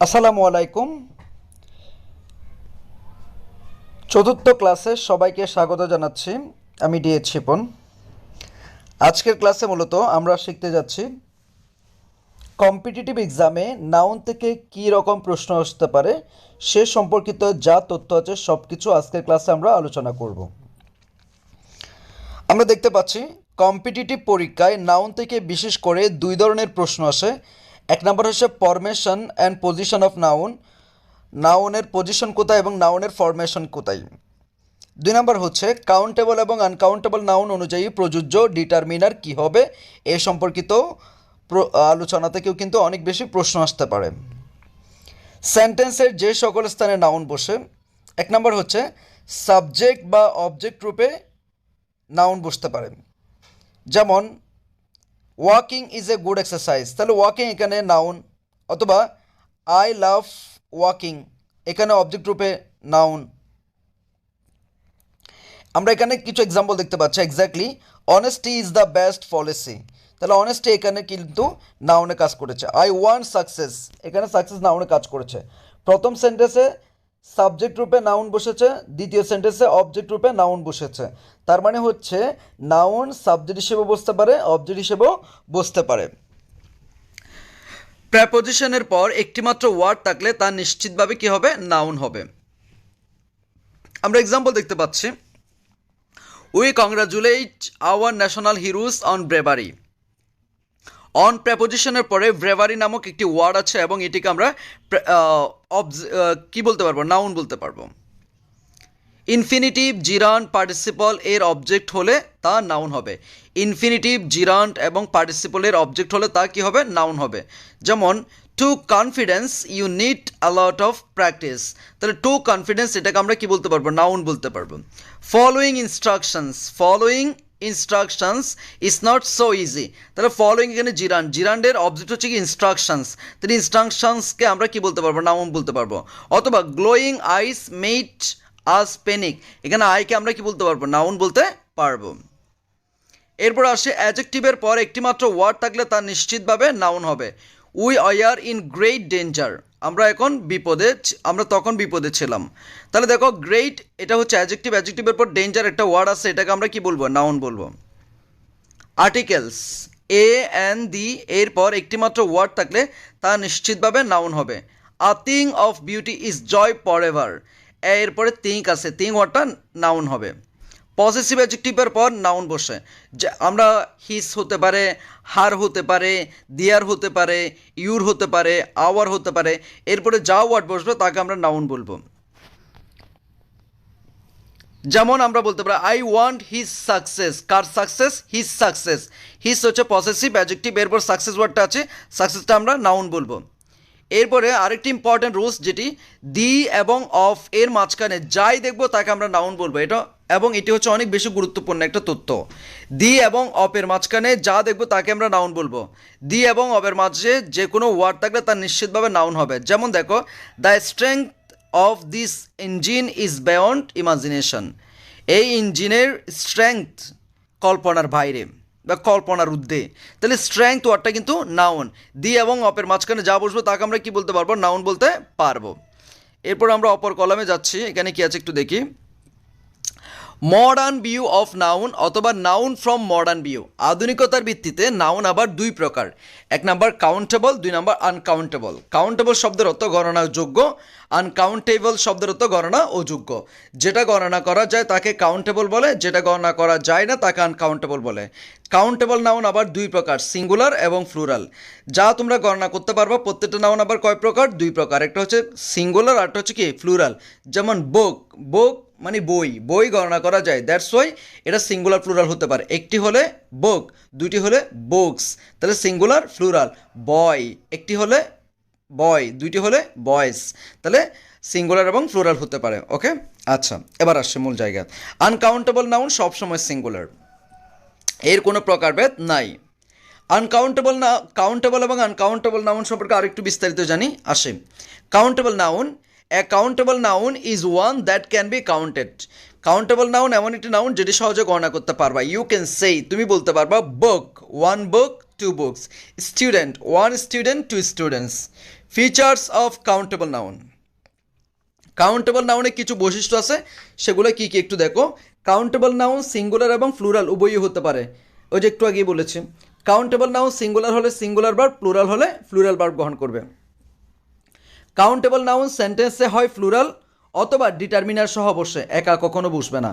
আসসালামু আলাইকুম। চতুর্থ ক্লাসে সবাইকে স্বাগত জানাচ্ছি। আমি ডিএইচ শিপন। আজকের ক্লাসে মূলত আমরা শিখতে যাচ্ছি কম্পিটিটিভ এক্সামে নাউন থেকে কী রকম প্রশ্ন আসতে পারে সে সম্পর্কিত যা তথ্য আছে সব কিছু আজকের ক্লাসে আমরা আলোচনা করব। আমরা দেখতে পাচ্ছি কম্পিটিটিভ পরীক্ষায় নাউন থেকে বিশেষ করে দুই ধরনের প্রশ্ন আসে। এক নম্বর হচ্ছে formation and position of noun, নাউনের পজিশন কোথায় এবং নাউনের ফরমেশন কোথায়। দুই নম্বর হচ্ছে কাউন্টেবল এবং আনকাউন্টেবল নাউন অনুযায়ী প্রযোজ্য ডিটারমিনার কী হবে এ সম্পর্কিত আলোচনা থেকেও কিন্তু অনেক বেশি প্রশ্ন আসতে পারে। সেন্টেন্সের যে সকল স্থানে নাউন বসে, এক নম্বর হচ্ছে সাবজেক্ট বা অবজেক্ট রূপে নাউন বসতে পারে। যেমন walking is a good exercise, তাহলে ওয়াকিং এখানে নাউন, অথবা আই লাভ ওয়াকিং এখানে অবজেক্ট রূপে নাউন। আমরা এখানে কিছু এক্সাম্পল দেখতে পাচ্ছি। Exactly honesty is the best policy, তাহলে অনেস্টি এখানে কিন্তু নাউনে কাজ করেছে। আই ওয়ান্ট সাকসেস এখানে সাকসেস নাউনে কাজ করেছে। প্রথম সেন্টেন্সে সাবজেক্ট রূপে নাউন বসেছে, দ্বিতীয় সেন্টেন্সে অবজেক্ট রূপে নাউন বসেছে। তার মানে হচ্ছে নাউন সাবজেক্ট হিসেবে বসতে পারে, অবজেক্ট হিসেবেও বসতে পারে। প্রেপোজিশনের পর একটিমাত্র ওয়ার্ড থাকলে তা নিশ্চিতভাবে কি হবে? নাউন হবে। আমরা এক্সাম্পল দেখতে পাচ্ছি, we congratulate our national heroes on bravery. On প্রেপোজিশনের পরে ব্রেভারি নামক একটি ওয়ার্ড আছে এবং এটিকে আমরা কি বলতে পারবো? নাউন বলতে পারবো। ইনফিনিটিভ, জিরান্ট, পার্টিসিপল এর অবজেক্ট হলে তা নাউন হবে। ইনফিনিটিভ, জিরান্ট এবং পার্টিসিপলের অবজেক্ট হলে তা কি হবে? নাউন হবে। যেমন to confidence you need a lot of practice, তাহলে টু কনফিডেন্স এটাকে আমরা কি বলতে পারবো? নাউন বলতে পারবো। Following instructions, following instructions is not so easy, তাহলে ফলোয়িং এখানে জিরান্ট, জিরান্টের অবজেক্ট হচ্ছে কি? ইনস্ট্রাকশনস, তাহলে ইনস্ট্রাকশনসকে আমরা কি বলতে পারবো? নাউন বলতে পারবো। অথবা গ্লোয়িং আইস মেড আস পেনিক, এখানে আইকে আমরা কি বলতে পারবো? নাউন বলতে পারবো। এরপর আসে অ্যাডজেক্টিভের পর একটিমাত্র ওয়ার্ড থাকলে তা নিশ্চিতভাবে নাউন হবে। We are in great danger, আমরা এখন বিপদে, আমরা তখন বিপদে ছিলাম। তাহলে দেখো গ্রেট এটা হচ্ছে অ্যাডজেক্টিভ, অ্যাডজেক্টিভের পর ডেঞ্জার একটা ওয়ার্ড আছে, এটাকে আমরা কি বলবো? নাউন বলবো। আর্টিকেলস এ অ্যান্ড দি এরপর একটিমাত্র ওয়ার্ড থাকলে তা নিশ্চিতভাবে নাউন হবে। A thing of beauty is joy for ever, এরপরে থিঙ্ক আছে, থিঙ্ক ওয়ার্ডটা নাউন হবে। পসেসিভ অ্যাডজেক্টিভের পর নাউন বসে, যে আমরা হিস হতে পারে, হার হতে পারে, দিয়ার হতে পারে, ইউর হতে পারে, আওয়ার হতে পারে, এরপরে যা ওয়ার্ড বসবে তাকে আমরা নাউন বলবো। যেমন আমরা বলতে পারি I want his success, car success? His success. His হচ্ছে পসেসিভ অ্যাডজেক্টিভ, এরপর সাকসেস ওয়ার্ডটা আছে, সাকসেসটা আমরা নাউন বলবো। এরপরে আরেকটি ইম্পর্টেন্ট রুলস, যেটি দি এবং অফ এর মাঝখানে যাই দেখবো তাকে আমরা নাউন বলবো। এটা এবং এটি হচ্ছে অনেক বেশি গুরুত্বপূর্ণ একটা তথ্য। দি এবং অফের মাঝখানে যা দেখবো তাকে আমরা নাউন বলবো। দি এবং অফের মাঝে যে কোনো ওয়ার্ড থাকলে তার নিশ্চিতভাবে নাউন হবে। যেমন দেখো, the strength of this engine is beyond imagination, এই ইঞ্জিনের স্ট্রেংথ কল্পনার বাইরে বা কল্পনার ঊর্ধ্বে, তাহলে স্ট্রেংথ ওয়ার্ডটা কিন্তু নাউন। দি এবং অপের মাঝখানে যা বসবো তাকে আমরা কি বলতে পারবো? নাউন বলতে পারবো। এরপর আমরা অপর কলামে যাচ্ছি, এখানে কি আছে একটু দেখি। মডার্ন ভিউ অফ নাউন অথবা নাউন ফ্রম মডার্ন ভিউ, আধুনিকতার ভিত্তিতে নাউন আবার দুই প্রকার। এক নাম্বার কাউন্টেবল, দুই নাম্বার আনকাউন্টেবল। কাউন্টেবল শব্দের অর্থ গণনাযোগ্য, আনকাউন্টেবল শব্দের অর্থ গণনা অযোগ্য। যেটা গণনা করা যায় তাকে কাউন্টেবল বলে, যেটা গণনা করা যায় না তাকে আনকাউন্টেবল বলে। কাউন্টেবল নাউন আবার দুই প্রকার, সিঙ্গুলার এবং ফ্লুরাল। যা তোমরা গণনা করতে পারবো, প্রত্যেকটা নাউন আবার কয় প্রকার? দুই প্রকার, একটা হচ্ছে সিঙ্গুলার আর একটা হচ্ছে কি? ফ্লুরাল। যেমন বুক, বুক মানে বই, বই গণনা করা যায়, দ্যাটস ওয়াই এটা সিঙ্গুলার ফ্লুরাল হতে পারে। একটি হলে বুক, দুইটি হলে বুকস, তাহলে সিঙ্গুলার ফ্লুরাল। বয় একটি হলে বয়, দুইটি হলে বয়েস, তাহলে সিঙ্গুলার এবং ফ্লুরাল হতে পারে। ওকে, আচ্ছা, এবার আসছে মূল জায়গা। আনকাউন্টেবল নাউন সবসময় সিঙ্গুলার, এর কোনো প্রকারভেদ নাই। আনকাউন্টেবল না, কাউন্টেবল এবং আনকাউন্টেবল নাউন সম্পর্কে আরেকটু বিস্তারিত জানি, আসে। Countable noun, A countable noun is one that can be counted. Countable noun এমন একটি নাউন যেটি সহজে গণনা করতে পারবা। ইউ ক্যান সেই, তুমি বলতে পারবা বুক, one book, 2 books. Student, 1 student, 2 students. Features of countable noun. Countable নাউনে কিছু বৈশিষ্ট্য আছে, সেগুলো কি কি একটু দেখো। কাউন্টেবল নাউন সিঙ্গুলার এবং প্লুরাল উভয়ই হতে পারে, ওই যে একটু আগেই বলেছি। কাউন্টেবল নাউন সিঙ্গুলার হলে সিঙ্গুলার ভার্ব, প্লুরাল হলে প্লুরাল ভার্ব গ্রহণ করবে। কাউন্টেবল নাউন সেন্টেন্সে হয় প্লুরাল অথবা ডিটারমিনার সহ বসে, একা কখনো বসবে না।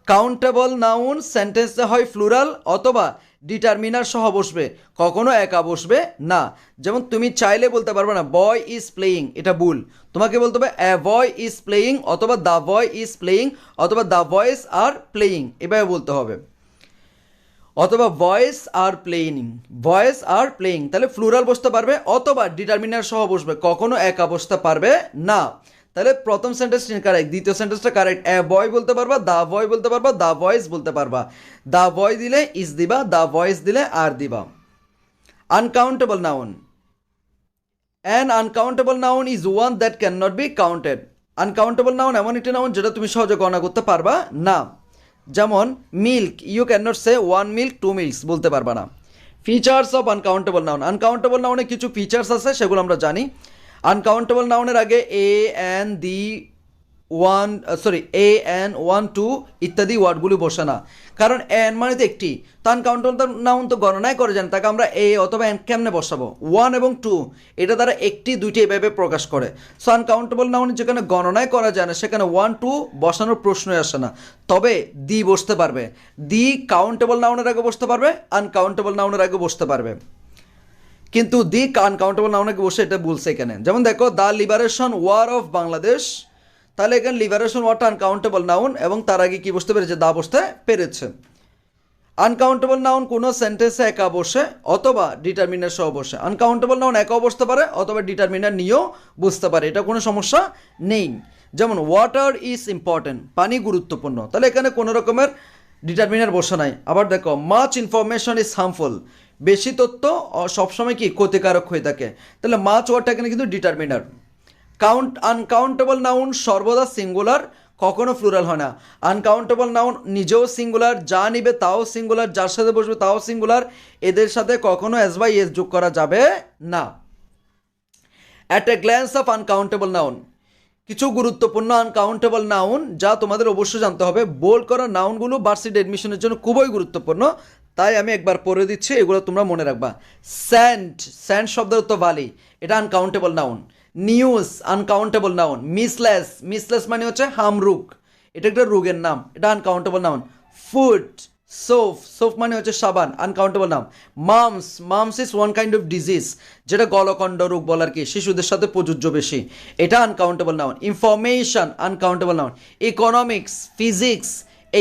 কাউন্টেবল নাউন সেন্টেন্সে হয় প্লুরাল অথবা ডিটারমিনার সহ বসবে, কখনো একা বসবে না। যেমন তুমি চাইলে বলতে পারবে না বয় ইজ প্লেয়িং, এটা ভুল। তোমাকে বলতে হবে এ বয় ইজ প্লেয়িং অথবা দ্য বয় ইজ প্লেয়িং অথবা দ্য বয়েজ আর প্লেয়িং, এভাবে বলতে হবে। অথবা voice are playing, voice are playing, তাহলে প্লুরাল বসতে পারবে অথবা ডিটারমিনার সহ বসবে, কখনো একা বসতে পারবে না। তাহলে প্রথম সেন্টেন্সটি কারেক্ট, দ্বিতীয় সেন্টেন্সটা কারেক্ট। এ বয় বলতে পারবা, দ্য বয় বলতে পারবা, দ্য ভয়েস বলতে পারবা। দ্য বয় দিলে ইজ দিবা, দ্য ভয়েস দিলে আর দিবা। Uncountable noun, an uncountable noun is one that can not be counted. Uncountable noun এমন একটি নাউন যেটা তুমি সহজে গণনা করতে পারবা না। যেমন milk, you can not say 1 milk 2 milks বলতে পারবা না। Features of uncountable noun, uncountable নাউনে কিছু ফিচার্স আছে, সেগুলো আমরা জানি। আনকাউন্টেবল নাউনের আগে a an the one a an 1 2 ইত্যাদি ওয়ার্ডগুলি বসে না, কারণ এন মানে তো একটি, তো আনকাউন্টেবল নাউন তো গণনায় করে যান, তাকে আমরা এ অথবা এন কেমনে বসাবো? 1 এবং 2 এটা দ্বারা একটি দুইটি এভাবে প্রকাশ করে। সো আনকাউন্টেবল নাউন যেখানে গণনায় করা যায় না সেখানে 1 2 বসানোর প্রশ্নই আসে না। তবে দি বসতে পারবে, দি কাউন্টেবল নাউনের আগে বসতে পারবে, আনকাউন্টেবল নাউনের আগে বসতে পারবে, কিন্তু দি আনকাউন্টেবল নাউনের আগে বসে এটা বলছে এখানে। যেমন দেখো the liberation war of Bangladesh, তাহলে এখানে লিবারেশন ওয়ারটা আনকাউন্টেবল নাউন এবং তার আগে কি বসতে পেরেছে? দা বসতে পেরেছে। আনকাউন্টেবল নাউন কোনো সেন্টেন্সে একা বসে অথবা ডিটারমিনার সহ বসে। আনকাউন্টেবল নাউন একাও বসতে পারে অথবা ডিটারমিনার নিয়েও বুঝতে পারে, এটা কোনো সমস্যা নেই। যেমন ওয়াটার ইজ ইম্পর্টেন্ট, পানি গুরুত্বপূর্ণ, তাহলে এখানে কোনো রকমের ডিটারমিনার বসে নাই। আবার দেখো মাচ ইনফরমেশন ইজ হার্মফুল, বেশি তথ্য সবসময় কি ক্ষতিকারক হয়ে থাকে, তাহলে মাচ ওয়ার্ডটা এখানে কিন্তু ডিটারমিনার। আনকাউন্টেবল নাউন সর্বদা সিঙ্গুলার, কখনো প্লুরাল হয় না। আনকাউন্টেবল নাউন নিজেও সিঙ্গুলার, যা নিবে তাও সিঙ্গুলার, যার সাথে বসবে তাও সিঙ্গুলার, এদের সাথে কখনো এস বাই এস যোগ করা যাবে না। At a glance of uncountable noun, কিছু গুরুত্বপূর্ণ আনকাউন্টেবল নাউন যা তোমাদের অবশ্যই জানতে হবে। বোল্ড করা নাউনগুলো ভার্সিটি অ্যাডমিশনের জন্য খুবই গুরুত্বপূর্ণ, তাই আমি একবার পড়ে দিচ্ছি, এগুলো তোমরা মনে রাখবা। স্যান্ড, স্যান্ড শব্দের অর্থ বালি, এটা uncountable noun. News uncountable noun. Measles, measles মানে হচ্ছে হামরুগ, এটা একটা রোগের নাম, এটা uncountable noun. Food, soap, soap মানে হচ্ছে সাবান, uncountable noun. Mumps, mumps is one kind of disease, যেটা গলকণ্ড রোগ বলার কি, শিশুদের সাথে প্রযোজ্য বেশি, এটা uncountable noun. Information uncountable noun. Economics, physics,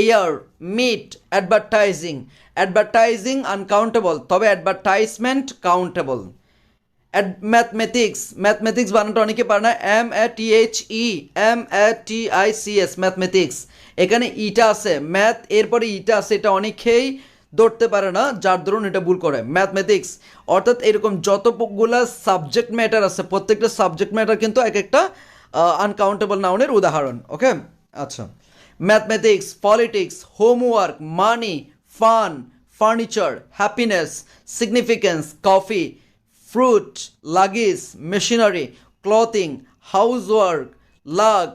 air, meat, advertising, advertising uncountable, তবে অ্যাডভার্টাইজমেন্ট কাউন্টেবল। ম্যাথমেটিক্স, ম্যাথমেটিক্স বানানটা অনেকে পারে না, MATHEMATICS, ম্যাথমেটিক্স, এখানে ইটা আছে, ম্যাথ এরপরে ইটা আছে, এটা অনেকেই ধরতে পারে না, যার দরুন এটা ভুল করে। ম্যাথমেটিক্স অর্থাৎ এরকম যতগুলা সাবজেক্ট ম্যাটার আছে, প্রত্যেকটা সাবজেক্ট ম্যাটার কিন্তু এক একটা আনকাউন্টেবল নাউনের উদাহরণ। ওকে, আচ্ছা। Mathematics, politics, homework, money, fun, furniture, happiness, significance, coffee, fruit, luggage, machinery, clothing, housework, luck,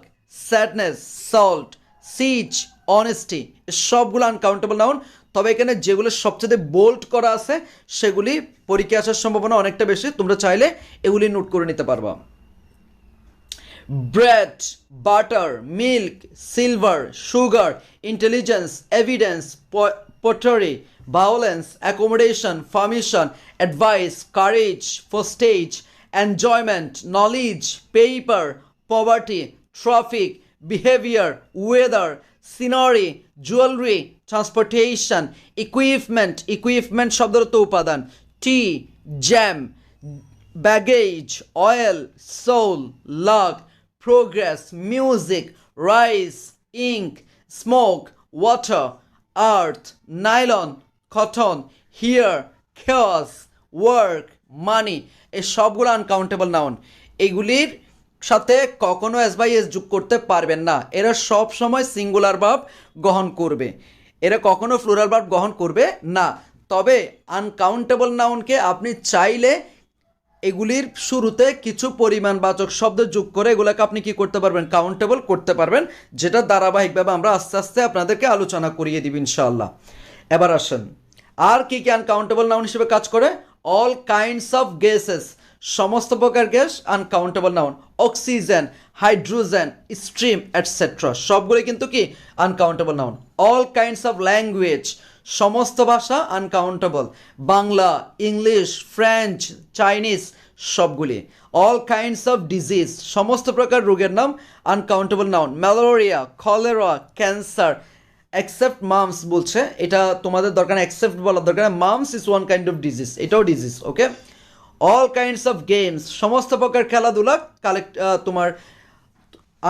sadness, salt, siege, honesty, সবগুলো আনকাউন্টেবল নাউন। তবে এখানে যেগুলো সবচেয়ে বোল্ড করা আছে সেগুলি পরীক্ষা আসার সম্ভাবনা অনেকটা বেশি, তোমরা চাইলে এগুলি নোট করে নিতে পারবা। Bread, butter, milk, silver, sugar, intelligence, evidence, pottery, violence, accommodation, permission, advice, courage, prestige, enjoyment, knowledge, paper, poverty, traffic, behavior, weather, scenery, jewelry, transportation, equipment, equipment শব্দের অর্থ উপাদান, tea, jam, baggage, oil, soul, luck, progress, music, rice, ink, smoke, water, earth, nylon, cotton, hair, chaos, work, money, এই সবগুলো uncountable noun. এগুলির সাথে কখনো S by S যোগ করতে পারবেন না, এরা সব সময় সিঙ্গুলার ভার্ব গ্রহণ করবে, এরা কখনো প্লুরাল ভার্ব গ্রহণ করবে না। তবে আনকাউন্টেবল নাউনকে আপনি চাইলে এগুলির শুরুতে কিছু পরিমাণবাচক শব্দ যোগ করে এগুলোকে আপনি কি করতে পারবেন, কাউন্টেবল করতে পারবেন, যেটা ধারাবাহিকভাবে আমরা আস্তে আস্তে আপনাদেরকে আলোচনা করিয়ে দিব ইনশাআল্লাহ। এবার আসেন, আর কি কি আনকাউন্টেবল নাউন হিসেবে কাজ করে? অল কাইন্ডস অফ গ্যাসেস, সমস্ত প্রকার gas uncountable noun. Oxygen, hydrogen, stream etcetera, সবগুলো কিন্তু কি uncountable noun. All kinds of language, সমস্ত ভাষা uncountable, Bangla, English, French, Chinese সবগুলি। অল কাইন্ডস অফ ডিজিজ, সমস্ত প্রকার রোগের নাম uncountable noun. Malaria, cholera, cancer, except mumps বলছে, এটা তোমাদের দরকার না, এক্সেপ্ট বলার দরকার না। Mumps is one kind of disease, এটাও disease. Okay, all kinds of games, সমস্ত প্রকার খেলাধুলা তোমার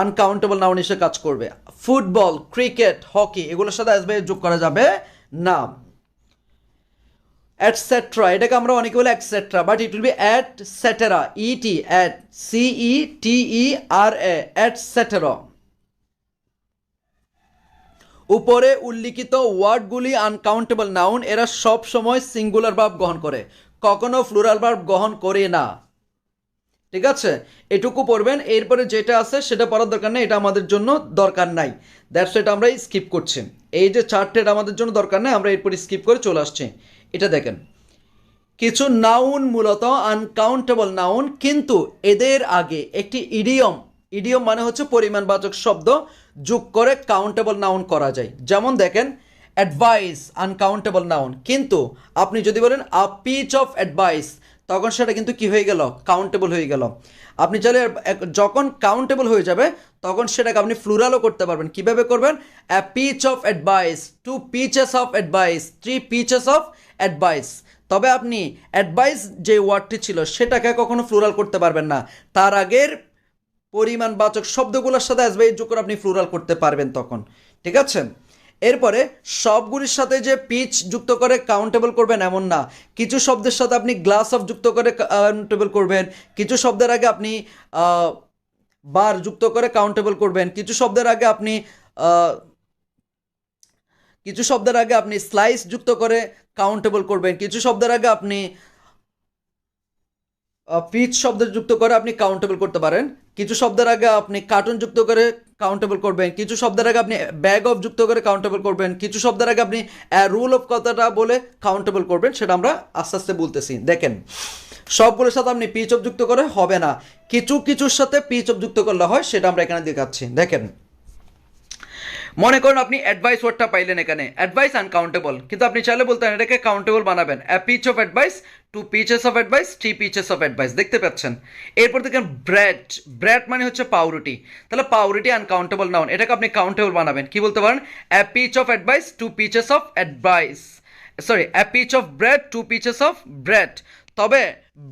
আনকাউন্টেবল নাউন হিসেবে কাজ করবে। ফুটবল, ক্রিকেট, হকি এগুলোর সাথে আসবে যোগ করা যাবে না। এটসেট্রা, এটাকে আমরা অনেকে বলে etcetera, but it will be etcetera, E T, et, CETERA, etcetera. উপরে উল্লিখিত ওয়ার্ডগুলি আনকাউন্টেবল নাউন, এরা সব সময় সিঙ্গুলার ভার্ব গ্রহণ করে, কখনো প্লুরাল ভার্ব গ্রহণ করে না। ঠিক আছে, এটুকু পড়বেন, এরপরে যেটা আছে সেটা পড়ার দরকার নেই, এটা আমাদের জন্য দরকার নাই, দ্যাটস এটা আমরা স্কিপ করছি। এই যে চারটে এটা আমাদের জন্য দরকার নেই, আমরা এরপর স্কিপ করে চলে আসছি। এটা দেখেন, কিছু নাউন মূলত আনকাউন্টেবল নাউন, কিন্তু এদের আগে একটি ইডিয়ম, ইডিয়ম মানে হচ্ছে পরিমাণবাচক শব্দ যোগ করে কাউন্টেবল নাউন করা যায়। যেমন দেখেন, অ্যাডভাইস আনকাউন্টেবল নাউন, কিন্তু আপনি যদি বলেন আ পিচ অফ অ্যাডভাইস, তখন সেটা কিন্তু কি হয়ে গেল, কাউন্টেবল হয়ে গেল। আপনি চাইলে যখন কাউন্টেবল হয়ে যাবে তখন সেটাকে আপনি ফ্লুরালও করতে পারবেন। কিভাবে করবেন? A piece of advice, 2 pieces of advice, 3 pieces of advice. তবে আপনি অ্যাডভাইস যে ওয়ার্ডটি ছিল সেটাকে কখনো ফ্লুরাল করতে পারবেন না, তার আগের পরিমাণবাচক শব্দগুলোর সাথে আসবে যোগ করে আপনি ফ্লুরাল করতে পারবেন তখন। ঠিক আছে, এরপরে সবগুলির সাথে যে পিচ যুক্ত করে কাউন্টেবল করবেন এমন না, কিছু শব্দের সাথে আপনি গ্লাস অফ যুক্ত করে কাউন্টেবল করবেন, কিছু শব্দের আগে আপনি বার যুক্ত করে কাউন্টেবল করবেন, কিছু শব্দের আগে আপনি স্লাইস যুক্ত করে কাউন্টেবল করবেন, কিছু শব্দের আগে আপনি পিচ শব্দ যুক্ত করে আপনি কাউন্টেবল করতে পারেন, কিছু শব্দের আগে আপনি কার্টুন যুক্ত করে কাউন্টেবল করবেন, কিছু শব্দের আগে আপনি ব্যাগ অফ যুক্ত করে কাউন্টেবল করবেন, কিছু শব্দের আগে আপনি রুল অফ কথাটা বলে কাউন্টেবল করবেন, সেটা আমরা আস্তে আস্তে বলতেছি। দেখেন, সবগুলোর সাথে আপনি পিচ অফ যুক্ত করে হবে না, কিছু কিছুর সাথে পিচ অফ যুক্ত করলে হয়, সেটা আমরা এখানে দেখাচ্ছি। দেখেন, মনে করুন আপনি অ্যাডভাইস ওয়ার্ডটা পাইলেন এখানে, অ্যাডভাইস আনকাউন্টেবল, কিন্তু আপনি চাইলে বলতেন এটাকে কাউন্টেবল বানাবেন। A piece of advice, 2 pieces of advice, 3 pieces of advice, দেখতে পাচ্ছেন। এরপর দেখেন ব্রেড, ব্রেড মানে হচ্ছে পাউরুটি, তাহলে পাউরুটি আনকাউন্টেবল নাউন, এটাকে আপনি কাউন্টেবল বানাবেন। কি বলতে পারেন? A piece of advice, 2 pieces of advice, sorry, a piece of bread, 2 pieces of bread. তবে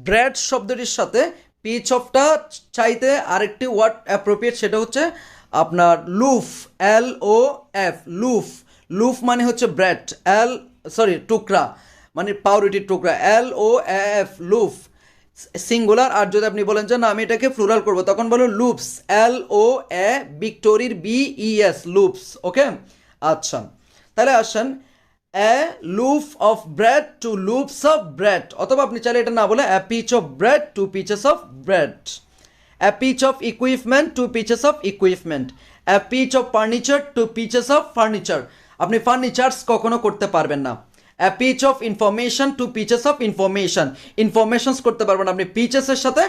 ব্রেড শব্দটির সাথে পিচ অফটা চাইতে আরেকটি ওয়ার্ড অ্যাপ্রোপ্রিয়েট, সেটা হচ্ছে আপনার লুফ, LOF, লুফ। লুফ মানে হচ্ছে ব্রেড, টুকরা, মানে পাউরুটির টুকরা, LOF, লুফ সিঙ্গুলার। আর যদি আপনি বলেন যে না আমি এটাকে ফ্লুরাল করবো, তখন বলো লুপস, LOA ভিক্টোরির BES, লুপস। ওকে, আচ্ছা, তাহলে আসেন, a loaf of bread, 2 loaves of bread, অথবা আপনি চাইলে এটা না বলে a piece of bread, 2 pieces of bread. A piece of equipment, 2 pieces of equipment. A piece of furniture, 2 pieces of furniture. আপনি ফার্নিচার্স কখনো করতে পারবেন না। A piece of information, 2 pieces of information. Informations করতে পারবেন আপনি পিচেসের সাথে,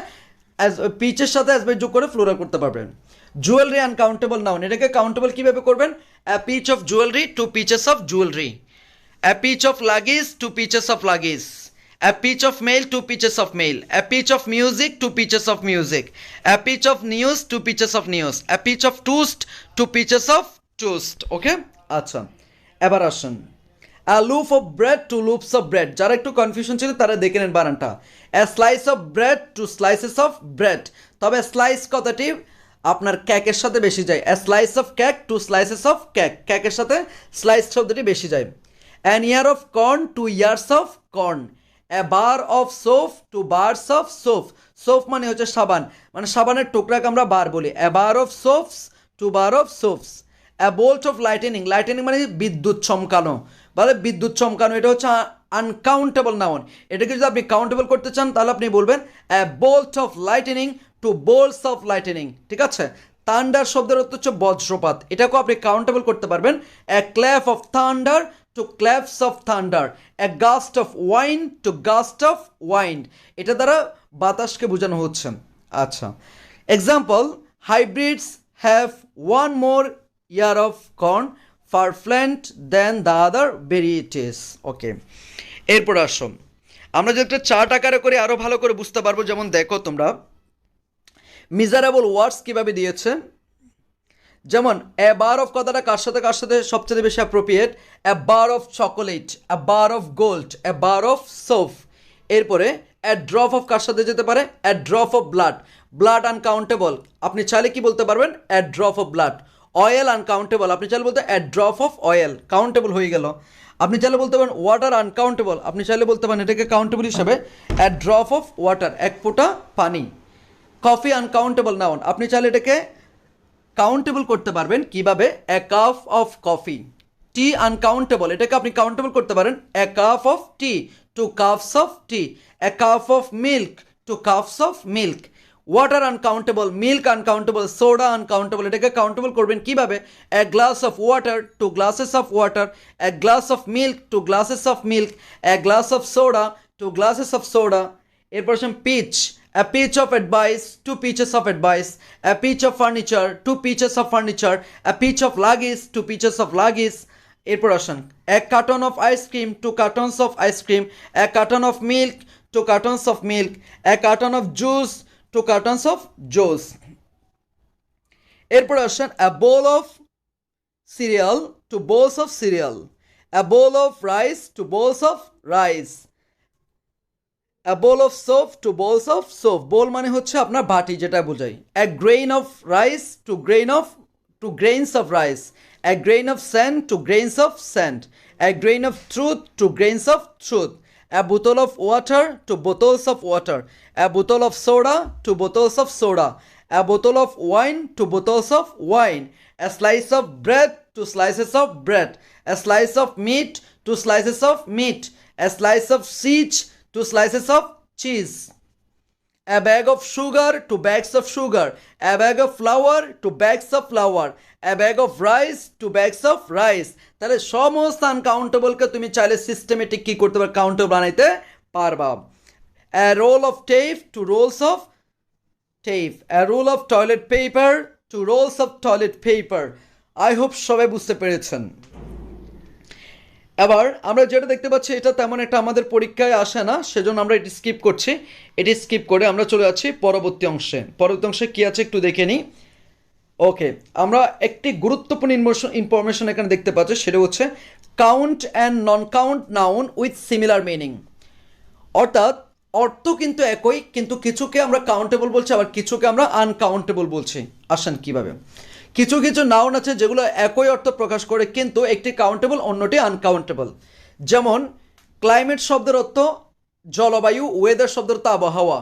পিচের সাথে অ্যাজ যোগ করে ফ্লোরাল করতে পারবেন। জুয়েলারি আনকাউন্টেবল নাউন, এটাকে কাউন্টেবল কিভাবে করবেন? A piece of jewelry, 2 pieces of jewelry. A piece of luggage, 2 pieces of luggage. A piece of mail, 2 pieces of mail. A piece of music, 2 pieces of music. A piece of news, 2 pieces of news. A piece of toast, 2 pieces of toast. Okay? আচ্ছা, এবার আসুন, A loaf of bread, 2 loaves of bread. যারা একটু confusion ছিল তারা দেখে নেন বানানটা। A slice of bread, 2 slices of bread. তবে স্লাইস কথাটি আপনার কেকের সাথে বেশি যায়। A slice of cake, 2 slices of cake. কেকের সাথে স্লাইস শব্দটি বেশি যায়। An ear of corn, 2 ears of corn. A bar of soap, 2 bars of soap. Soap মানে হচ্ছে সাবান, মানে সাবানের টুকরাকে আমরা বার বলি। A bar of soaps, 2 bar of soaps. A bolt of lightning, lightning মানে বিদ্যুৎ চমকানো, বলে বিদ্যুৎ চমকানো, এটা হচ্ছে আনকাউন্টেবল নাউন। এটাকে যদি আপনি কাউন্টেবল করতে চান তাহলে আপনি বলবেন a bolt of lightning two bolts of lightning, ঠিক আছে। থান্ডার শব্দের অর্থ হচ্ছে বজ্রপাত, এটাকেও আপনি কাউন্টেবল করতে পারবেন a clap of thunder two claps of thunder, a gust of wind two gust of wind, এটা দ্বারা বাতাসকে বোঝানো হচ্ছে। আচ্ছা, example, hybrids have one more ear of corn per plant than the other varieties. Okay, এরপর আসো আমরা যদি একটা চার্ট আকারে করে আরও ভালো করে বুঝতে পারবো। যেমন দেখো তোমরা মিজারেবল ওয়ার্ডস কীভাবে দিয়েছে। যেমন এ বার অফ কথাটা কার সাথে সবচেয়ে বেশি appropriate, A bar of chocolate, A bar of gold, A bar of soap. এরপরে এ ড্রপ অফ কার সাথে যেতে পারে, এ drop of blood, blood uncountable, আপনি চাইলে কি বলতে পারবেন, এ drop of blood. Oil uncountable, আপনি চাইলে বলতে এ ড্রপ অফ অয়েল, কাউন্টেবল হয়ে গেল। আপনি চাইলে বলতে পারেন ওয়াটার আনকাউন্টেবল, আপনি চাইলে বলতে পারেন এটাকে কাউন্টেবল হিসাবে এ ড্রপ অফ ওয়াটার, এক ফোঁটা পানি। কফি আনকাউন্টেবল নাউন, আপনি চাইলে এটাকে কাউন্টেবল করতে পারবেন কিভাবে, a cup of coffee. Tea uncountable, এটাকে আপনি কাউন্টেবল করতে পারেন a cup of tea two cups of tea, a cup of milk two cups of milk. Water uncountable, milk uncountable, soda uncountable, এটাকে কাউন্টেবল করবেন কিভাবে, a glass of water two glasses of water, a glass of milk two glasses of milk, a glass of soda two glasses of soda. এরপর pitch, a pitch of advice, two pitches of advice, a pitch of furniture, two pitches of furniture, a pitch of luggage, two pitches of luggage. এরপর আসুন, a carton of ice cream, two cartons of ice cream, a carton of milk, two cartons of milk, a carton of juice, two cartons of juice. এরপর আসুন, a bowl of cereal, two bowls of cereal, a bowl of rice, two bowls of rice, a bowl of soap, two bowls of soap. bowl মানে হচ্ছে আপনার বাটি, যেটা বোঝায়। a grain of rice, two grains of rice, a grain of sand, two grains of sand, a grain of truth, two grains of truth, a bottle of water, two bottles of water, a bottle of soda, two bottles of soda, a bottle of wine, two bottles of wine, a slice of bread, two slices of bread, a slice of meat, two slices of meat, a slice of cheese, two slices of cheese, a bag of sugar, two bags of sugar, a bag of flour, two bags of flour, a bag of rice, two bags of rice. তাহলে সমস্ত আনকাউন্টেবলকে তুমি চাইলে systematic কি করতে পারবে, countable বানাইতে পারবা। a roll of tape, two rolls of tape, a roll of toilet paper, two rolls of toilet paper. I hope সবাই বুঝতে পেরেছেন। এবার আমরা যেটা দেখতে পাচ্ছি এটা তেমন একটা আমাদের পরীক্ষায় আসে না, সেজন্য আমরা এটি স্কিপ করছি। এটি স্কিপ করে আমরা চলে যাচ্ছি পরবর্তী অংশে। পরবর্তী অংশে কী আছে একটু দেখে নিই। ওকে, আমরা একটি গুরুত্বপূর্ণ ইনফরমেশন এখানে দেখতে পাচ্ছি, সেটা হচ্ছে count and non count noun with similar meaning. অর্থাৎ অর্থ কিন্তু একই, কিন্তু কিছুকে আমরা কাউন্টেবল বলছি, আবার কিছুকে আমরা আনকাউন্টেবল বলছি। আসেন কীভাবে। কিছু কিছু নাউন আছে যেগুলো একই অর্থ প্রকাশ করে, কিন্তু একটি কাউন্টেবল অন্যটি আনকাউন্টেবল। যেমন ক্লাইমেট শব্দের অর্থ জলবায়ু, ওয়েদার শব্দের অর্থ আবহাওয়া,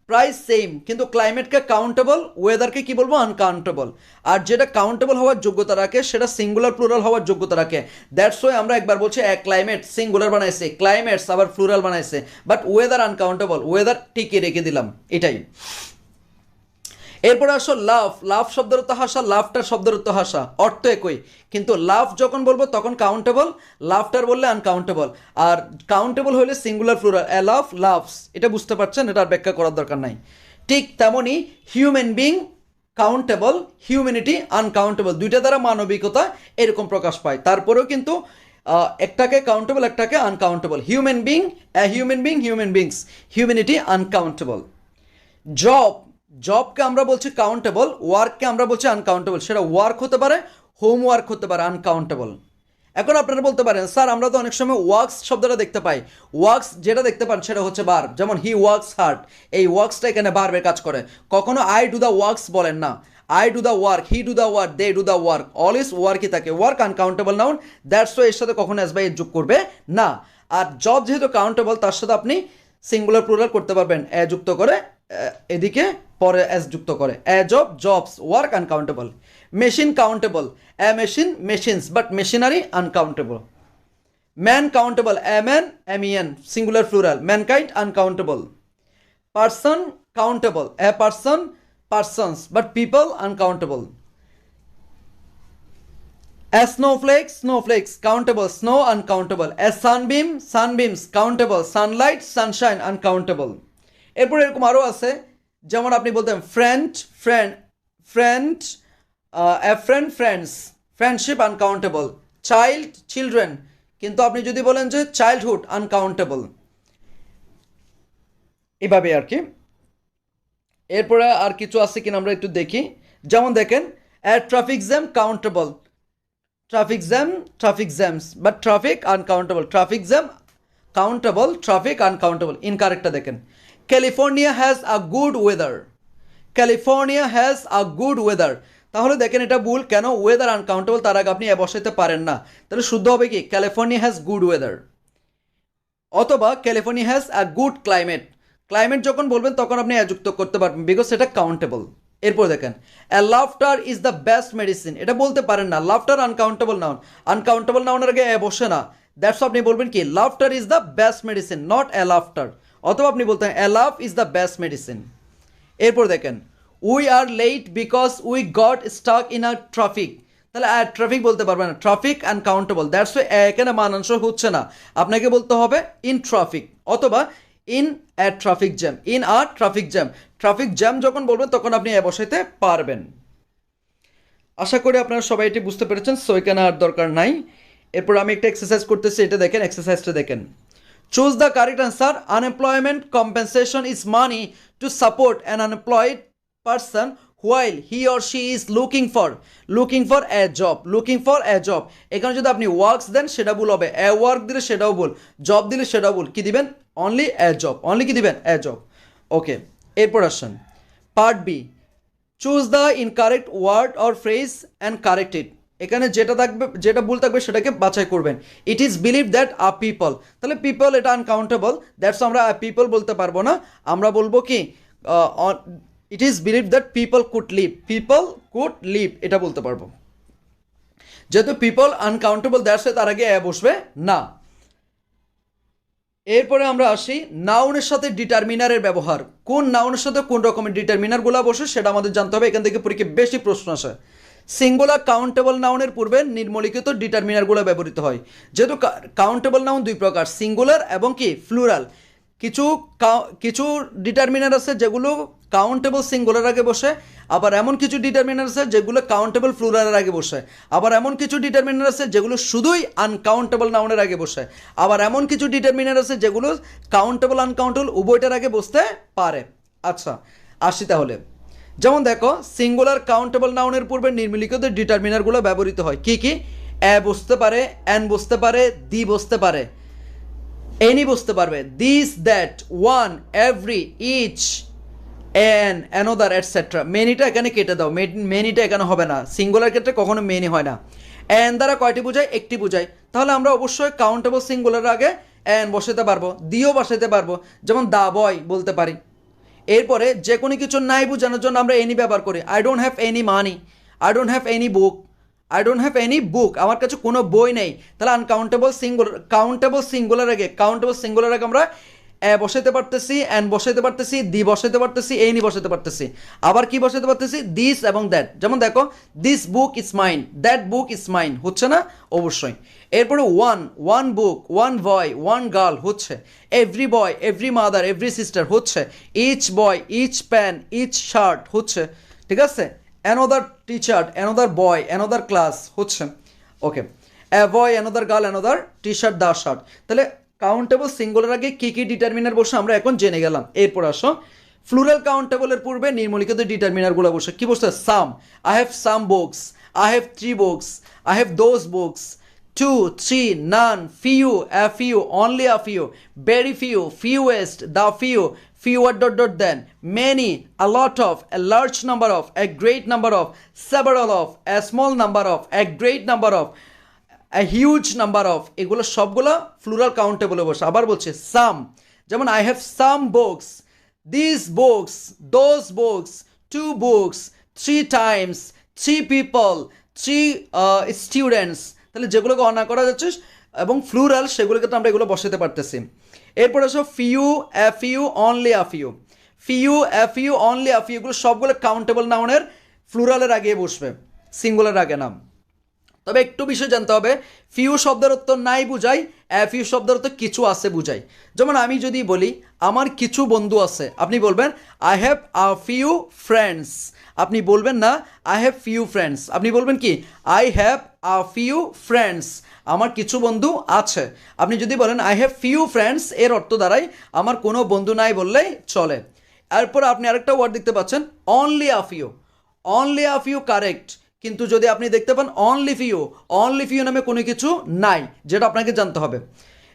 প্রায় সেম, কিন্তু ক্লাইমেটকে কাউন্টেবল, ওয়েদারকে কি বলবো, আনকাউন্টেবল। আর যেটা কাউন্টেবল হওয়ার যোগ্যতা রাখে সেটা সিঙ্গুলার প্লুরাল হওয়ার যোগ্যতা রাখে। দ্যাটস ওয়াই আমরা একবার বলছি এক ক্লাইমেট, সিঙ্গুলার বানাইছে, ক্লাইমেটস আবার প্লুরাল বানাইছে, বাট ওয়েদার আনকাউন্টেবল, ওয়েদার টিকে রেখে দিলাম, এটাই। এরপরে আসো লাভ, লাভ শব্দের অর্থ হাসা, লাভটার শব্দের অর্থ হাসা, অর্থ একই, কিন্তু লাভ যখন বলবো তখন কাউন্টেবল, লাভটার বললে আনকাউন্টেবল। আর কাউন্টেবল হলে সিঙ্গুলার প্লুরাল, এ লাভ লাভস, এটা বুঝতে পারছেন, এটা আর ব্যাখ্যা করার দরকার নাই। ঠিক তেমনই human being countable, humanity uncountable, দুইটা দ্বারা মানবিকতা এরকম প্রকাশ পায়। তারপরেও কিন্তু একটাকে কাউন্টেবল, একটাকে uncountable. Human being, human beings, humanity uncountable. Job, জবকে আমরা বলছি কাউন্টেবল, ওয়ার্ককে আমরা বলছি আনকাউন্টেবল। সেটা ওয়ার্ক হতে পারে, হোমওয়ার্ক হতে পারে, আনকাউন্টেবল। এখন আপনারা বলতে পারেন স্যার আমরা তো অনেক সময় ওয়ার্কস শব্দটা দেখতে পাই, ওয়ার্কস যেটা দেখতে পান সেটা হচ্ছে বার্ব, যেমন হি ওয়ার্কস হার্ড, এই ওয়ার্কসটা এখানে বার্বের কাজ করে। কখনো আই ডু দ্য ওয়ার্কস বলেন না, I do the work, he do the work, they do the work, always ওয়ার্কই থাকে। Work uncountable noun, that's why এর সাথে কখনো এস বাই এস যোগ করবে না। আর জব যেহেতু কাউন্টেবল, তার সাথে আপনি সিঙ্গুলার প্লুরাল করতে পারবেন, এ যুক্ত করে, এদিকে পরে এস যুক্ত করে, a job jobs, work uncountable. Machine countable, a machine machines, but machinery uncountable. Man countable, man MEN singular plural, mankind uncountable. Person countable, a person persons, but people uncountable. A snowflake, snowflakes, countable, snow uncountable. A sunbeam, sunbeams, countable, sunlight, sunshine, uncountable. এরপর এরকম আরও আছে, যেমন আপনি বলতেন friend, friend, a friend, friends, friendship, uncountable. Child, children, কিন্তু আপনি যদি বলেন যে চাইল্ডহুড, আনকাউন্টেবল। এভাবে আর কি। এরপরে আর কিছু আছে কিনা আমরা একটু দেখি। যেমন দেখেন, a traffic jam, countable. Traffic jams, but traffic uncountable. Traffic jam countable, traffic uncountable. Incorrect দেখেন, California has a good weather. California has a good weather. তাহলে দেখেন এটা ভুল কেন, ওয়েদার আনকাউন্টেবল, তার আগে আপনি বসাইতে পারেন না, তাহলে শুদ্ধ হবে কি ক্যালিফোর্নিয়া হ্যাজ গুড ওয়েদার, অথবা California has a good climate. Climate যখন বলবেন তখন আপনি যুক্ত করতে পারবেন, বিকজ সেটা কাউন্টেবল। এরপর দেখেন, a laughter is the best medicine, এটা বলতে পারেন না, লাফটার আনকাউন্টেবল নাউন, আনকাউন্টেবল নাউনের আগে বসে না, দ্যাটস আপনি বলবেন কি laughter is the best medicine, not a laughter, অথবা আপনি বলতেন এ লাফ ইজ দ্য বেস্ট মেডিসিন। এরপর দেখেন, we are late because we got stuck in a traffic, তাহলে ট্রাফিক বলতে পারবে না, ট্রাফিক আনকাউন্টেবল, দ্যাটস এখানে মানাংশ হচ্ছে না, আপনাকে বলতে হবে ইন ট্রাফিক, অথবা in a traffic jam, in a traffic jam. Traffic jam যখন বলবেন তখন আপনি বসাইতে পারবেন। আশা করি আপনারা সবাই এটি বুঝতে পেরেছেন, সো এখানে আর দরকার নাই। এরপর আমি একটা এক্সারসাইজ করতেছি, এটা দেখেন, এক্সারসাইজটা দেখেন। Choose the correct answer. Unemployment compensation is money to support an unemployed person while he or she is looking for a job. এখানে যদি আপনি ওয়ার্কস দেন সেটা ভুল হবে, এ ওয়ার্ক দিলে সেটাও ভুল, জব দিলে সেটাও ভুল, কি দিবেন অনলি এ জব, অনলি কি দিবেন এ জব। ওকে, এরপর আসেন part B, choose the incorrect word or phrase and correct it. এখানে যেটা থাকবে, যেটা ভুল থাকবে সেটাকে বাছাই করবেন। It is believe that a people, তাহলে পিপল এটা আনকাউন্টেবল, দ্যাটস আমরা পিপল বলতে পারবো না, আমরা বলবো কি it is believe that people could live, এটা বলতে পারবো। যেহেতু পিপল আনকাউন্টেবল, দ্যাটস তার আগে বসবে না। এরপরে আমরা আসি নাউনের সাথে ডিটারমিনারের ব্যবহার, কোন নাউনের সাথে কোন রকমের ডিটারমিনারগুলো বসে সেটা আমাদের জানতে হবে, এখান থেকে পরীক্ষায় বেশি প্রশ্ন আসে। সিঙ্গুলার কাউন্টেবল নাউনের পূর্বে নিম্নলিখিত ডিটারমিনারগুলো ব্যবহৃত হয়। যেহেতু কাউন্টেবল নাউন দুই প্রকার, সিঙ্গুলার এবং কি প্লুরাল। কিছু ডিটারমিনার আছে যেগুলো কাউন্টেবল সিঙ্গুলার আগে বসে, আবার এমন কিছু ডিটারমিনার আছে যেগুলো কাউন্টেবল প্লুরালের আগে বসে, আবার এমন কিছু ডিটারমিনার আছে যেগুলো শুধুই আনকাউন্টেবল নাউনের আগে বসে, আবার এমন কিছু ডিটারমিনার আছে যেগুলো কাউন্টেবল আনকাউন্টেবল উভয়টার আগে বসতে পারে। আচ্ছা আসি তাহলে, যেমন দেখো সিঙ্গুলার কাউন্টেবল নাউনের পূর্বে নিম্নলিখিত ডিটারমিনারগুলো ব্যবহৃত হয়। কি কি? এ বসতে পারে, অ্যান বসতে পারে, দি বসতে পারে, এনি বুঝতে পারবে, this, that, one, every, each, an, another, etcetera. মেনিটা এখানে কেটে দাও, মেনিটা এখানে হবে না, সিঙ্গুলার ক্ষেত্রে কখনো মেনি হয় না। অ্যান দ্বারা কয়টি বোঝায়? একটি বোঝায়, তাহলে আমরা অবশ্যই কাউন্টেবল সিঙ্গুলার আগে অ্যান বসাতে পারবো, দিও বসাতে পারবো, যেমন দা বয় বলতে পারি। এরপরে যে কোনো কিছু নাই বোঝানোর জন্য আমরা এনি ব্যবহার করি, I don't have any money, I don't have any book, I don't have any বুক, আমার কাছে কোনো বই নেই। তাহলে কাউন্টেবল সিঙ্গুলার আগে আমরা বসাতে পারতেছি, অ্যান বসাতে পারতেছি, দি বসাতে পারতেছি, এনি বসাতে পারতেছি, আবার কি বসাতে পারতেছি? দিস এবং দ্যাট। যেমন দেখো, this book is mine, that book is mine, হচ্ছে না? অবশ্যই। এরপরে one book, one boy, one girl হচ্ছে, every boy, every mother, every sister হচ্ছে, each boy, each pen, each shirt হচ্ছে, ঠিক আছে? Another teacher, another boy, another class হচ্ছে। Okay, a boy, another girl, another T shirt, the shirt. তাহলে countable singular আগে কী কী determiner বসে আমরা এখন জেনে গেলাম। এরপর আসো প্লুরাল কাউন্টেবলের পূর্বে নিম্নলিখিত ডিটারমিনারগুলো বসে। কি বসছে? Some, I have some books, I have 3 books, I have those books, 2, 3, none, few, a few, only a few, very few, fewest, the few, fewer ... then, many, a lot of, a large number of, a great number of, several of, a small number of, a great number of, a huge number of, এগুলো সবগুলো plural কাউন্টেবলে বসে। আবার বলছে সাম, যেমন I have some books, this books, those books, 2 books, 3 times, 3 people, 3 students. তাহলে যেগুলোকে অনা করা যাচ্ছে এবং ফ্লুরাল সেগুলোর ক্ষেত্রে আমরা এগুলো বসাতে পারতেছি। এরপরে আসো few, a few, only a few. Few, a few, only a few এগুলো সবগুলো কাউন্টেবল নাউনের ফ্লুরালের আগে বসবে, সিঙ্গুলার আগে নাম। তবে একটু বিষয় জানতে হবে, ফিউ শব্দের অর্থ নাই বুঝাই, ফিউ শব্দের অর্থ কিছু আছে বুঝাই। যেমন আমি যদি বলি আমার কিছু বন্ধু আছে, আপনি বলবেন I have a few friends. আপনি বলবেন না আই হ্যাভ ফিউ ফ্রেন্ডস, আপনি বলবেন কি I have a few friends, আমার কিছু বন্ধু আছে। আপনি যদি বলেন আই হ্যাভ ফিউ ফ্রেন্ডস, এর অর্থ দ্বারাই আমার কোনো বন্ধু নাই বললেই চলে। এরপর আপনি আরেকটা ওয়ার্ড দেখতে পাচ্ছেন only a few. Only a few correct, কিন্তু যদি আপনি দেখতে পান অনলি ফিউ, অনলি ফিউ নামে কোনো কিছু নাই, যেটা আপনাকে জানতে হবে।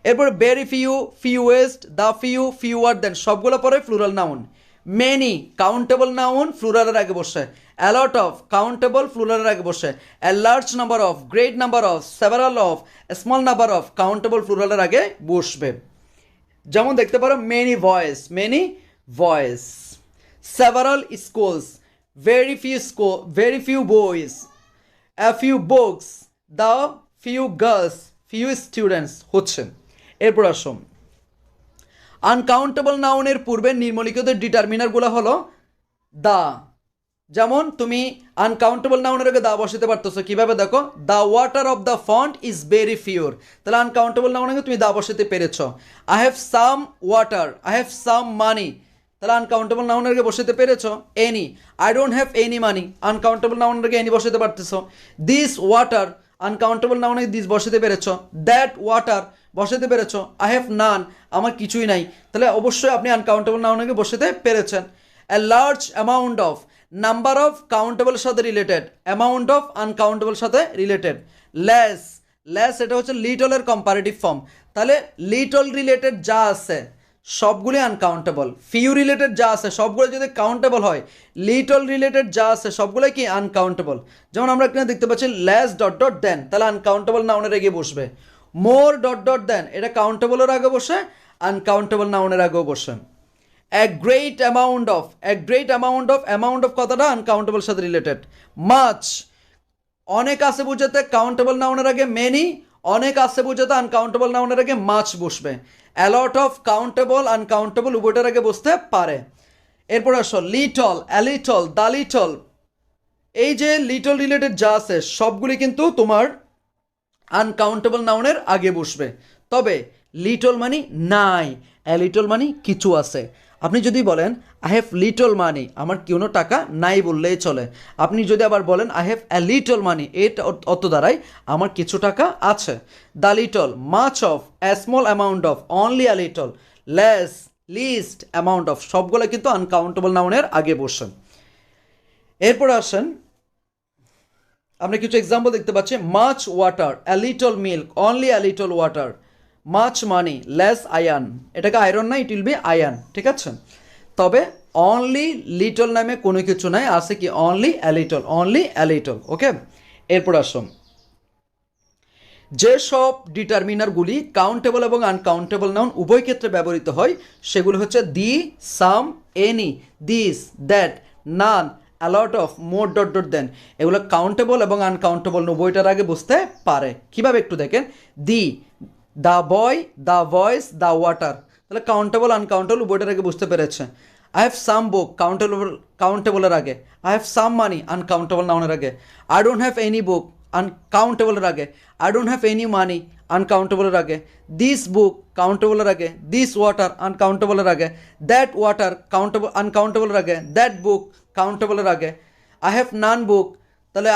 এরপর very few, fewest, the few, fewer than সবগুলো পরে plural noun. Many countable noun ফ্লুরালের আগে বসে। অ্যালট অফ কাউন্টেবল ফ্লুরালের আগে বসে। A large number of, great number of, several of, small number of countable ফ্লুরালের আগে বসবে। যেমন দেখতে পারো many boys, many boys, several schools, very few boys, a few books, the few girls, few students হচ্ছে। এরপর আসো আনকাউন্টেবল নাউনের পূর্বে নিম্নলিখিত ডিটারমিনারগুলো হলো দা। যেমন তুমি আনকাউন্টেবল নাউনের আগে দা বসাতে পারতেছো, কিভাবে দেখো, the water of the font is very pure, তাহলে আনকাউন্টেবল নাউনের আগে তুমি দা বসাতে পেরেছো। I have some water, I have some money, তাহলে আনকাউন্টেবল নাউনের আগে বসাতে পেরেছো। Any, I don't have any money, uncountable নাউনের আগে এনি বসাতে পারতেছো। দিস ওয়াটার, আনকাউন্টেবল নাউনের দিস বসাতে পেরেছো। দ্যাট ওয়াটার বসাতে পেরেছো। আই হ্যাভ নান, আমার কিছুই নাই, তাহলে অবশ্যই আপনি আনকাউন্টেবল নাউনের আগে বসাতে পেরেছেন। A large amount of, number of কাউন্টেবলের সাথে রিলেটেড, অ্যামাউন্ট অফ আনকাউন্টেবল সাথে রিলেটেড। লেস, লেস এটা হচ্ছে লিটলের কম্পারেটিভ ফর্ম, তাহলে লিটল রিলেটেড যা আছে সবগুলি আনকাউন্টেবল। ফিউ রিলেটেড যা আছে সবগুলো যদি কাউন্টেবল হয়, লিটল রিলেটেড যা আছে সবগুলোই কি আনকাউন্টেবল। যেমন আমরা এখানে দেখতে পাচ্ছি লেস ডট ডট দেন, তাহলে আনকাউন্টেবল নাউনের আগে বসবে। মোর ডট ডট দেন, এটা কাউন্টেবলের আগে বসে, আনকাউন্টেবল নাউনের আগেও বসে। A great amount of, a great amount of, amount of কথাটা আনকাউন্টেবল সাথে রিলেটেড। মাচ, অনেক আছে বুঝাতে কাউন্টেবল নাউনের আগে মেনি, অনেক আছে বুঝাতে আনকাউন্টেবল নাউনের আগে মাছ বসবে। অ্যালট অফ কাউন্টেবল আনকাউন্টেবল উভয়টার আগে বসতে পারে। এরপর আসো লিটল, অ্যালিটল, দ্য লিটল, এই যে লিটল রিলেটেড যা আছে সবগুলি কিন্তু তোমার আনকাউন্টেবল নাউনের আগে বসবে। তবে লিটল মানি নাই, অ্যালিটল মানি কিছু আছে। আপনি যদি বলেন আই হ্যাভ লিটল মানি, আমার কোনো টাকা নাই বললেই চলে। আপনি যদি আবার বলেন I have a little money, এর অর্থ দ্বারাই আমার কিছু টাকা আছে। The little, much of, a small amount of, only a little, less, least amount of সবগুলো কিন্তু আনকাউন্টেবল নাউনের আগে বসেন। এরপর আসেন আমরা কিছু এক্সাম্পল দেখতে পাচ্ছি। Much water, a little milk, only a little water. Much money, less iron, এটাকে আয়রন না, ইট উইল বি আয়রন, ঠিক আছে। তবে অনলি লিটল নামে কোনো কিছু নাই, আছে কি only a little, only a little, okay. এরপর আসুন যেসব ডিটারমিনারগুলি কাউন্টেবল এবং আনকাউন্টেবল নাউন উভয় ক্ষেত্রে ব্যবহৃত হয় সেগুলো হচ্ছে the, some, any, this, that, none, a lot of, more dot dot than, এগুলো কাউন্টেবল এবং আনকাউন্টেবল উভয়টার আগে বুঝতে পারে। কীভাবে একটু দেখেন, the, the boy, the boys, the water, তাহলে কাউন্টেবল আনকাউন্টেবল উভয়টার আগে বুঝতে পেরেছে। আই হ্যাভ সাম বুক, কাউন্টেবলের আগে। I have some money, uncountable নাউনের আগে। I don't have any book, আনকাউন্টেবলের আগে। I don't have any money, আনকাউন্টেবলের আগে। দিস বুক, কাউন্টেবলের আগে। দিস ওয়াটার, আনকাউন্টেবলের আগে। দ্যাট ওয়াটার, আনকাউন্টেবলের আগে। দ্যাট বুক, কাউন্টেবলের আগে। আই হ্যাভ নান বুক, তাহলে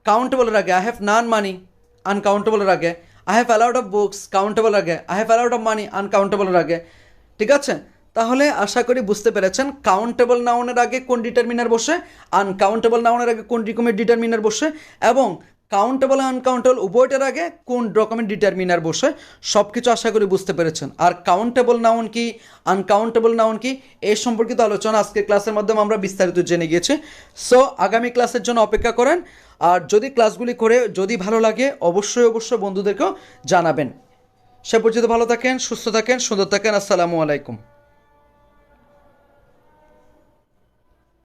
কাউন্টেবলের আগে। আই হ্যাভ নান মানি, আনকাউন্টেবলের আগে। I have a lot of books, কাউন্টেবলের আগে। I have a lot of money, আনকাউন্টেবলের আগে, ঠিক আছে। তাহলে আশা করি বুঝতে পেরেছেন কাউন্টেবল নাউনের আগে কোন ডিটারমিনার বসে, আনকাউন্টেবল নাউনের আগে কোন রকমের ডিটারমিনার বসে, এবং কাউন্টেবল আনকাউন্টেবল উভয়টার আগে কোন রকমের ডিটারমিনার বসে, সব কিছু আশা করি বুঝতে পেরেছেন। আর কাউন্টেবল নাউন কি, আনকাউন্টেবল নাউন কি, এই সম্পর্কিত আলোচনা আজকের ক্লাসের মাধ্যমে আমরা বিস্তারিত জেনে গিয়েছি। সো আগামী ক্লাসের জন্য অপেক্ষা করেন। আর যদি ক্লাসগুলি করে যদি ভালো লাগে অবশ্যই বন্ধুদেরকেও জানাবেন। সে পর্যন্ত ভালো থাকেন, সুস্থ থাকেন, সুন্দর থাকেন। আসসালামু আলাইকুম।